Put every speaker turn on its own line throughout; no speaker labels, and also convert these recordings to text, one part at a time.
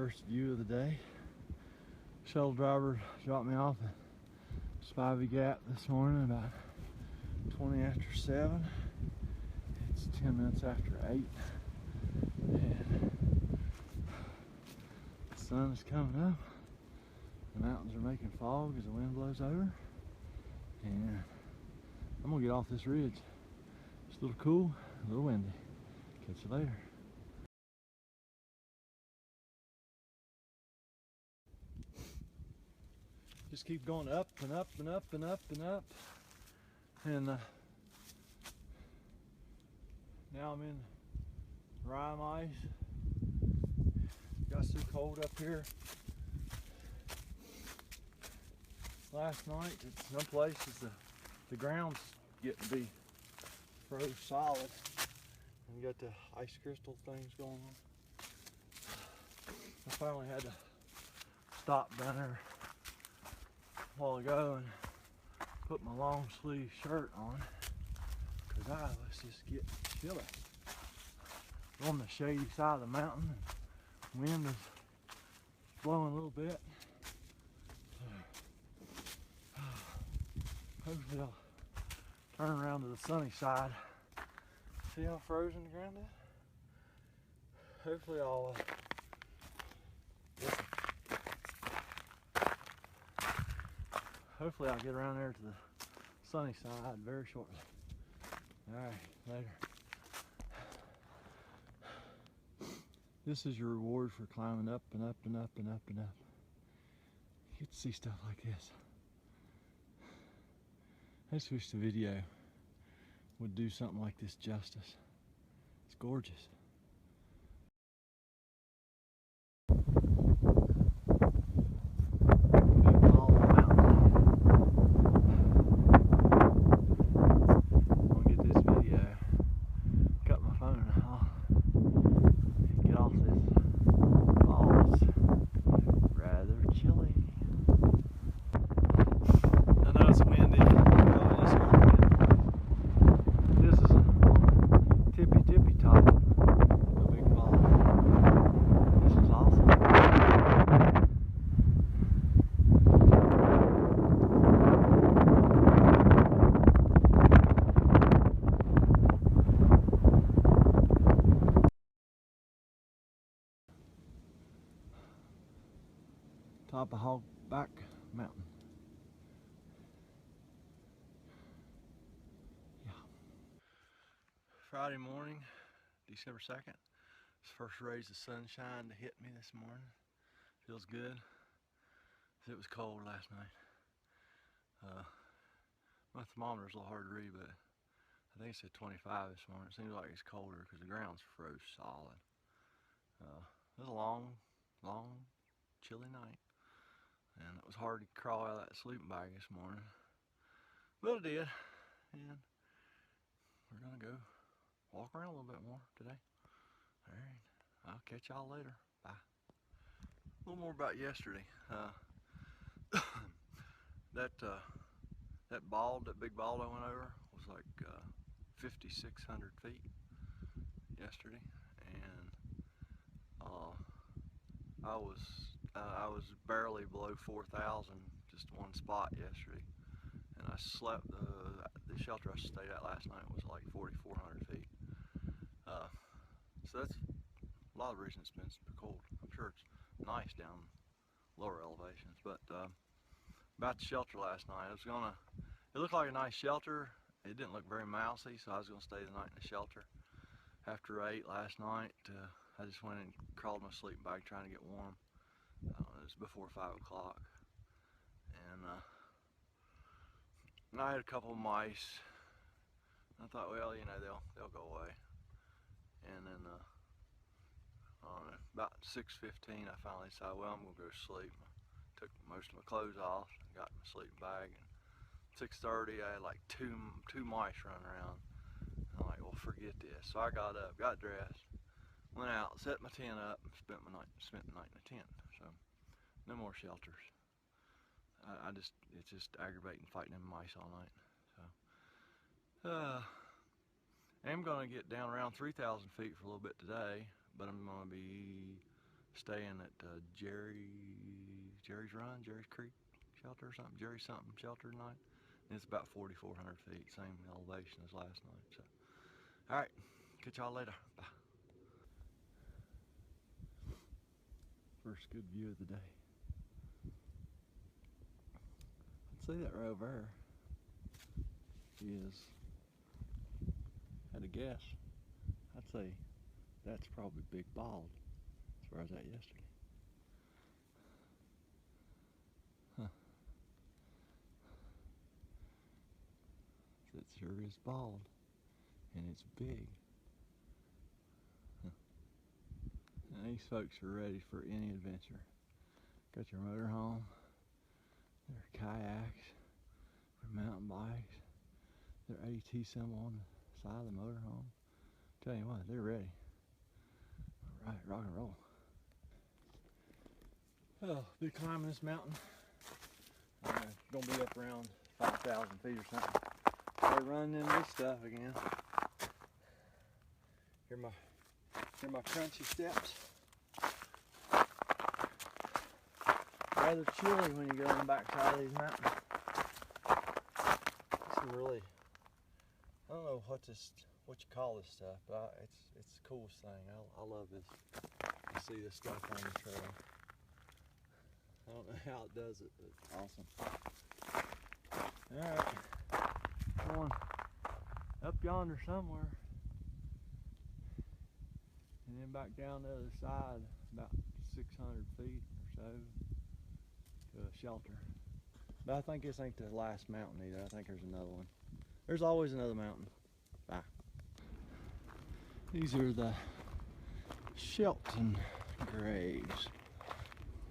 First view of the day. Shuttle driver dropped me off at Spivey Gap this morning about 20 after 7. It's 10 minutes after 8. And the sun is coming up. The mountains are making fog as the wind blows over. And I'm gonna get off this ridge. It's a little cool, a little windy. Catch you later. Just keep going up and up and up and up and up. And now I'm in rime ice. Got so cold up here last night that some places the ground's getting to be froze solid. And you got the ice crystal things going on. I finally had to stop down there a while ago and put my long sleeve shirt on because I was just getting chilly. On the shady side of the mountain, and wind is blowing a little bit. Hopefully I'll turn around to the sunny side. See how frozen the ground is? Hopefully I'll hopefully I'll get around there to the sunny side very shortly. Alright, later. This is your reward for climbing up and up and up and up and up. You get to see stuff like this. I just wish the video would do something like this justice. It's gorgeous. Top of Hogback Mountain. Yeah. Friday morning, December 2nd. It's first rays of sunshine to hit me this morning. Feels good. It was cold last night. My thermometer's a little hard to read, but I think it said 25 this morning. It seems like it's colder because the ground's froze solid. It was a long, chilly night. And it was hard to crawl out of that sleeping bag this morning. But I did. And we're going to go walk around a little bit more today. Alright. I'll catch y'all later. Bye. A little more about yesterday. That big bald I went over was like 5,600 feet yesterday. And I was barely below 4,000, just one spot yesterday, and I slept. The shelter I stayed at last night was like 4,400 feet. So that's a lot of the reason it's been super cold. I'm sure it's nice down lower elevations, but about the shelter last night, it looked like a nice shelter. It didn't look very mousy, so I was gonna stay the night in the shelter. After 8 last night, I just went and crawled in my sleeping bag trying to get warm. It was before 5 o'clock, and I had a couple of mice. I thought, well, you know, they'll go away. And then I don't know, about 6:15, I finally decided, well, I'm gonna go to sleep. Took most of my clothes off, got in my sleeping bag, and 6:30, I had like two mice running around. I'm like, well, forget this. So I got up, got dressed, went out, set my tent up, and spent the night in the tent. So no more shelters. It's just aggravating fighting them mice all night. So I'm gonna get down around 3,000 feet for a little bit today, but I'm gonna be staying at Jerry's Run, Jerry's Creek shelter or something, Jerry something shelter tonight. And it's about 4,400 feet, same elevation as last night. So, all right, catch y'all later. Bye. First good view of the day. I'd say that right over there is, had to guess, I'd say that's probably Big Bald. That's where I was at yesterday. Huh. It sure is bald, and it's big. Huh. And these folks are ready for any adventure. Got your motorhome, their kayaks, their mountain bikes, their AT symbol on the side of the motorhome. Tell you what, they're ready. All right, rock and roll. Oh, been climbing this mountain. Gonna be up around 5,000 feet or something. Start running into this stuff again. Hear my crunchy steps. Rather chilly when you go on the backside of these mountains. Some really, I don't know what you call this stuff, but it's the coolest thing. I love this. To see this stuff on the trail. I don't know how it does it, but it's awesome. Alright, going up yonder somewhere, and then back down the other side, about 600 feet or so, to a shelter. But I think this ain't the last mountain either. I think there's another one. There's always another mountain. Bye. These are the Shelton graves.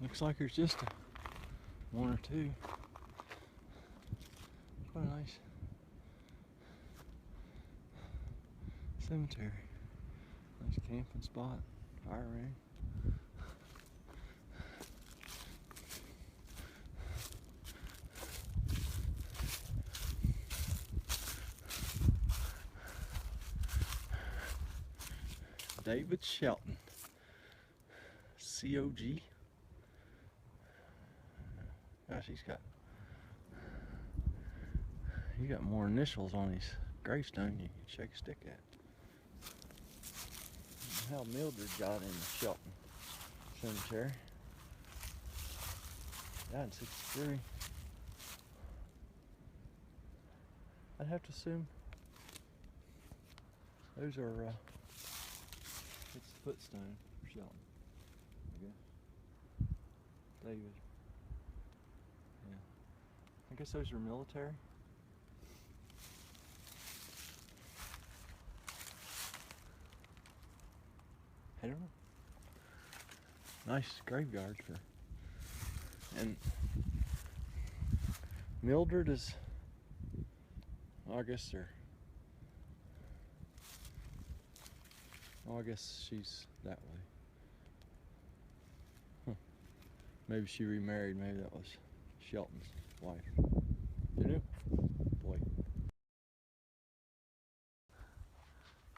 Looks like there's just one or two. Quite a nice cemetery. Nice camping spot, fire ring. David Shelton, COG. Gosh, he's got more initials on his gravestone than you can shake a stick at. How Mildred got in the Shelton Cemetery. Died in '63. I'd have to assume those are it's the footstone for Shelton, I guess. David. Yeah. I guess those are military. I don't know. Nice graveyard for. And Mildred is, well, I guess they're. Oh, I guess she's that way. Huh. Maybe she remarried. Maybe that was Shelton's wife. You know? Boy.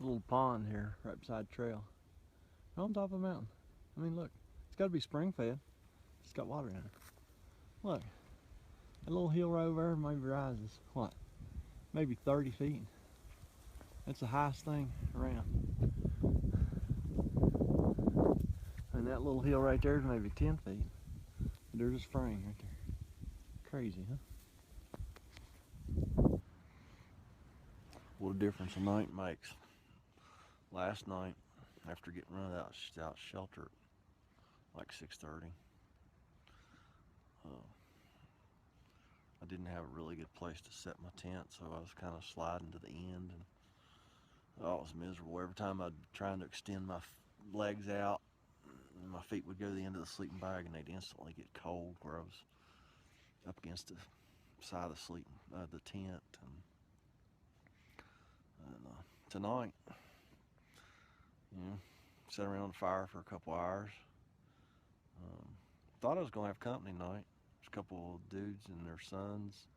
A little pond here, right beside the trail. On top of a mountain. I mean, look. It's got to be spring fed. It's got water in it. Look. That little hill right over there maybe rises, what? Maybe 30 feet. That's the highest thing around. And that little hill right there is maybe 10 feet. There's a spring right there. Crazy, huh? What a difference a night makes. Last night, after getting run out shelter like 6:30, I didn't have a really good place to set my tent, so I was kind of sliding to the end, and oh, it was miserable. Every time I'd trying to extend my legs out, my feet would go to the end of the sleeping bag, and they'd instantly get cold where I was up against the side of the tent. And tonight, sat around the fire for a couple hours. Thought I was gonna have company tonight. There's a couple of dudes and their sons.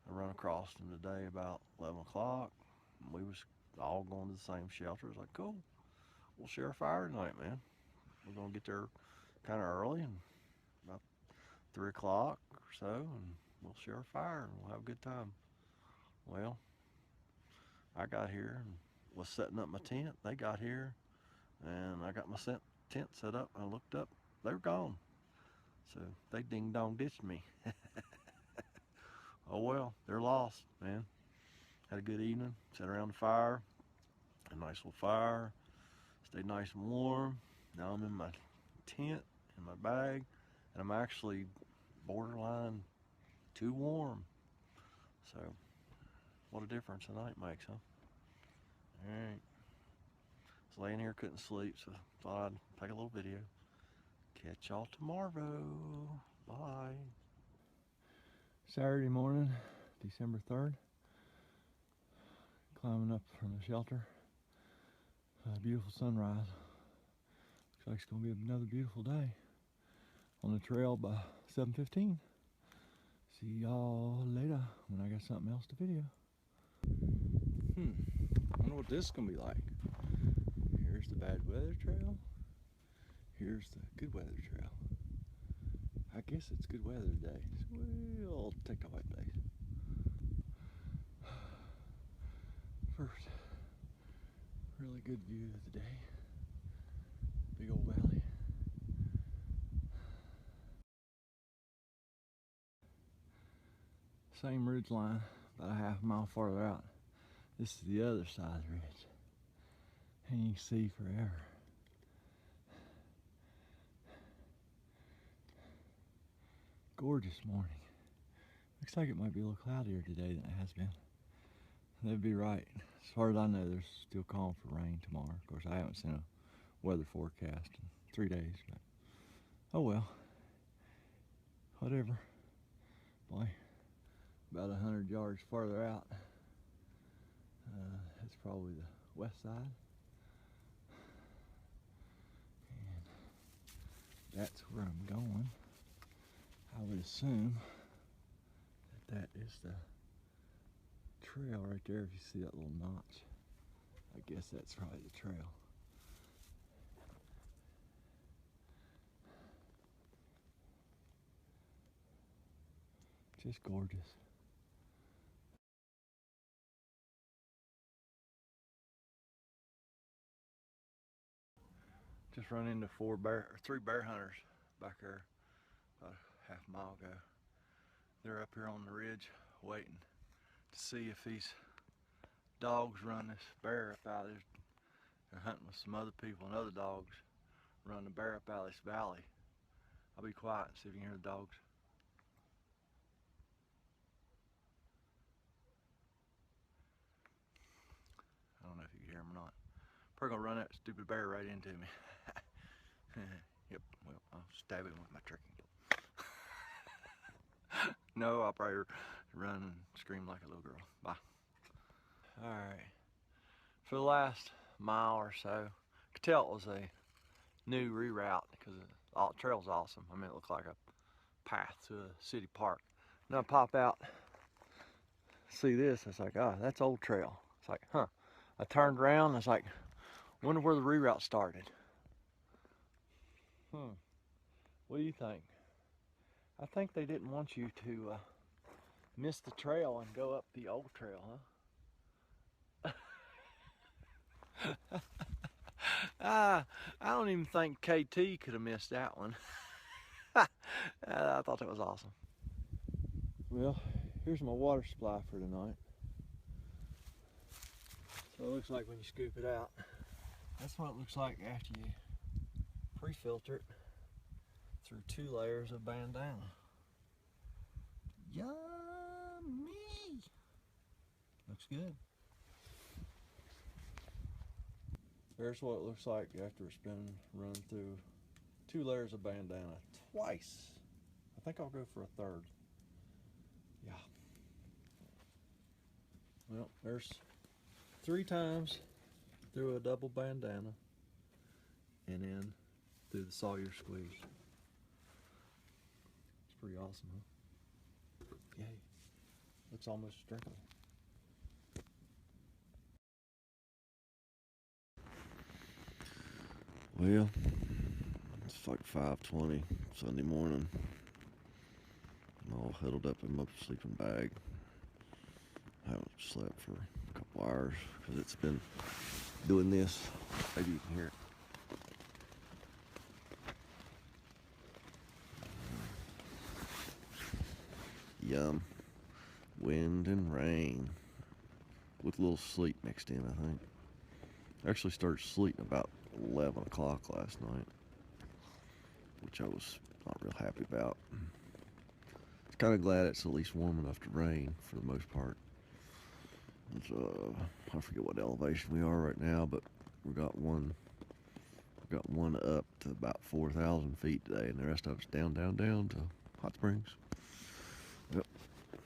I run across them today about 11 o'clock. We was all going to the same shelter. It's like, cool, we'll share a fire tonight, man. We're gonna get there kind of early, and about 3 o'clock or so, and we'll share a fire and we'll have a good time. Well, I got here and was setting up my tent. They got here, and I got my tent set up. I looked up, they were gone. So they ding dong ditched me. Oh well, they're lost, man. Had a good evening, sat around the fire, a nice little fire, stayed nice and warm. Now I'm in my tent, in my bag, and I'm actually borderline too warm. So, what a difference a night makes, huh? Alright. Was laying here, couldn't sleep, so thought I'd take a little video. Catch y'all tomorrow. Bye. Saturday morning, December 3rd. Climbing up from the shelter. Beautiful sunrise. Looks like it's going to be another beautiful day. On the trail by 7:15. See y'all later when I got something else to video. Wonder what this is going to be like. Here's the bad weather trail. Here's the good weather trail. I guess it's good weather today, so we'll take a white place. First, really good view of the day. Big old valley. Same ridge line, about a half mile farther out. This is the other side of the ridge. And you can see forever. Gorgeous morning. Looks like it might be a little cloudier today than it has been. They'd be right. As far as I know, there's still calling for rain tomorrow. Of course, I haven't seen a weather forecast in 3 days, but oh well. Whatever. Boy, about 100 yards farther out, that's probably the west side. And that's where I'm going. I would assume that is the trail right there. If you see that little notch, I guess that's probably the trail. Just gorgeous. Just run into 3 bear hunters back there about a half mile ago. They're up here on the ridge waiting to see if these dogs run this bear up out of this. They're hunting with some other people, and other dogs run the bear up out of this valley. I'll be quiet and see if you can hear the dogs. I don't know if you can hear them or not. Probably gonna run that stupid bear right into me. Yep, well, I'll stab him with my trekking pole. No, I'll probably run and scream like a little girl. Bye. Alright. For the last mile or so, I could tell it was a new reroute because the trail's awesome. I mean, it looked like a path to a city park. Now I pop out, see this, it's like, oh, that's old trail. It's like, huh. I turned around, it's like, wonder where the reroute started. What do you think? I think they didn't want you to miss the trail and go up the old trail, huh? I don't even think KT could have missed that one. I thought that was awesome. Well, here's my water supply for tonight. So it looks like when you scoop it out, that's what it looks like after you pre-filter it through 2 layers of bandana. Yummy! Looks good. There's what it looks like after it's been run through 2 layers of bandana twice. I think I'll go for a 3rd. Yeah. Well, there's 3 times through a double bandana and then through the Sawyer squeeze. It's pretty awesome, huh? Yay. Looks almost drinkable. Well, it's
like 5:20 Sunday morning. I'm all huddled up in my sleeping bag. I haven't slept for a couple hours because it's been doing this. Maybe you can hear it. Yum. Wind and rain with a little sleet mixed in, I think. I actually started sleeting about 11 o'clock last night, which I was not real happy about. It's kind of glad it's at least warm enough to rain for the most part. I forget what elevation we are right now, but we got one up to about 4,000 feet today, and the rest of it's down to Hot Springs. Yep.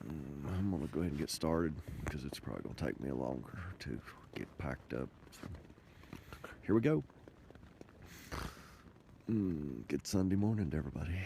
I'm gonna go ahead and get started because it's probably gonna take me longer to get packed up. So here we go. Good Sunday morning to everybody.